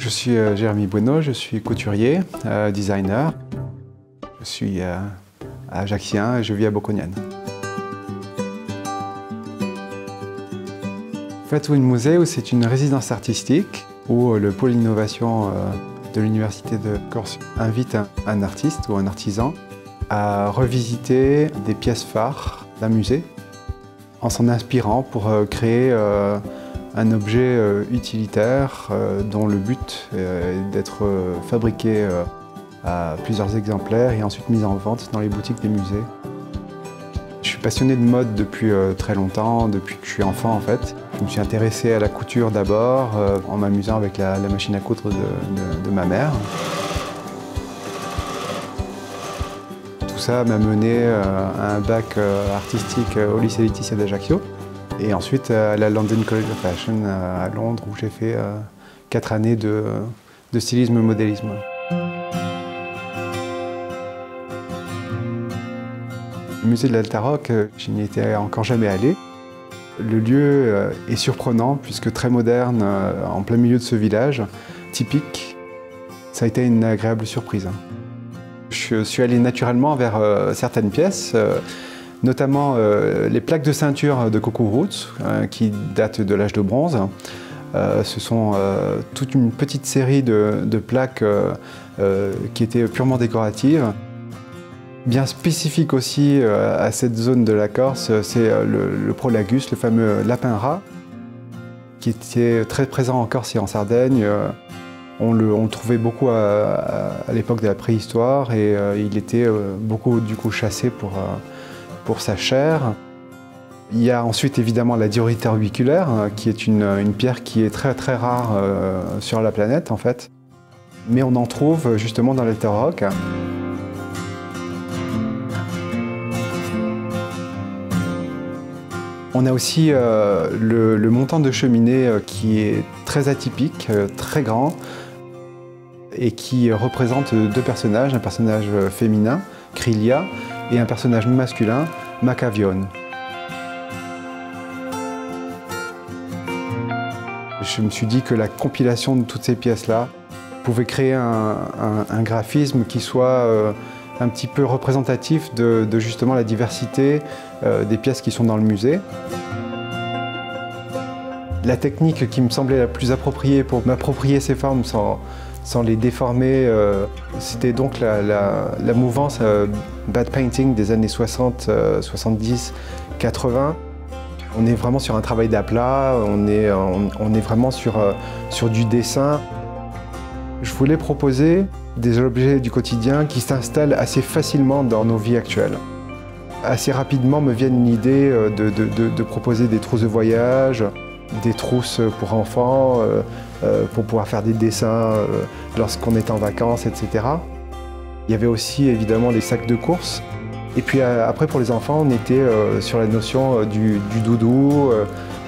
Je suis Jérémy Bueno, je suis couturier, designer. Je suis ajaccien et je vis à Bocognane. Fatouine Museu, c'est une résidence artistique où le pôle innovation de l'Université de Corse invite un artiste ou un artisan à revisiter des pièces phares d'un musée en s'en inspirant pour créer un objet utilitaire dont le but est d'être fabriqué à plusieurs exemplaires et ensuite mis en vente dans les boutiques des musées. Je suis passionné de mode depuis très longtemps, depuis que je suis enfant en fait. Je me suis intéressé à la couture d'abord en m'amusant avec la machine à coudre de ma mère. Tout ça m'a mené à un bac artistique au lycée Laetitia d'Ajaccio et ensuite à la London College of Fashion à Londres où j'ai fait 4 années de stylisme-modélisme. Le musée de l'Altaroc, je n'y étais encore jamais allé. Le lieu est surprenant puisque très moderne, en plein milieu de ce village, typique. Ça a été une agréable surprise. Je suis allé naturellement vers certaines pièces, notamment les plaques de ceinture de Coco Roots, qui datent de l'âge de bronze. Ce sont toute une petite série de plaques qui étaient purement décoratives. Bien spécifique aussi à cette zone de la Corse, c'est le prolagus, le fameux lapin-rat, qui était très présent en Corse et en Sardaigne. On le trouvait beaucoup à l'époque de la préhistoire et il était beaucoup du coup chassé pour sa chair. Il y a ensuite évidemment la diorite orbiculaire, qui est une pierre qui est très très rare sur la planète en fait. Mais on en trouve justement dans l'Altaroc. On a aussi le montant de cheminée qui est très atypique, très grand, et qui représente 2 personnages, un personnage féminin, Krylia, et un personnage masculin, Macavione. Je me suis dit que la compilation de toutes ces pièces-là pouvait créer un graphisme qui soit un petit peu représentatif de justement la diversité des pièces qui sont dans le musée. La technique qui me semblait la plus appropriée pour m'approprier ces formes sans les déformer, c'était donc la mouvance bad painting des années 60, 70, 80. On est vraiment sur un travail d'aplat, on est vraiment sur du dessin. Je voulais proposer des objets du quotidien qui s'installent assez facilement dans nos vies actuelles. Assez rapidement me vienne l'idée de proposer des trousses de voyage, des trousses pour enfants, pour pouvoir faire des dessins lorsqu'on est en vacances, etc. Il y avait aussi évidemment des sacs de course. Et puis après pour les enfants, on était sur la notion du doudou,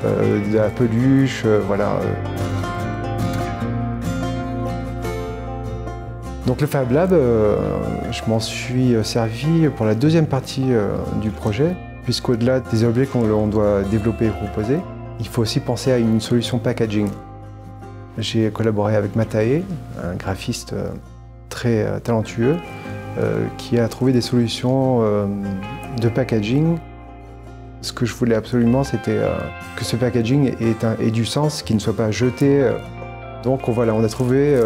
de la peluche, voilà. Donc le Fab Lab, je m'en suis servi pour la deuxième partie du projet, puisqu'au-delà des objets qu'on doit développer et proposer, il faut aussi penser à une solution packaging. J'ai collaboré avec Matae, un graphiste très talentueux, qui a trouvé des solutions de packaging. Ce que je voulais absolument, c'était que ce packaging ait du sens, qu'il ne soit pas jeté. Donc voilà, on a trouvé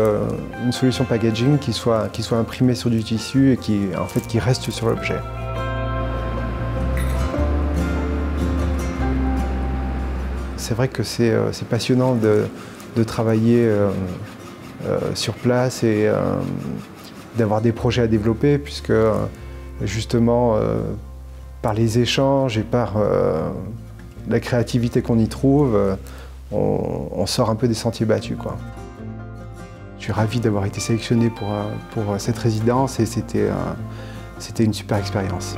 une solution packaging qui soit imprimée sur du tissu et qui reste sur l'objet. C'est vrai que c'est passionnant de travailler sur place et d'avoir des projets à développer puisque justement par les échanges et par la créativité qu'on y trouve, on sort un peu des sentiers battus, quoi. Je suis ravi d'avoir été sélectionné pour cette résidence et c'était une super expérience.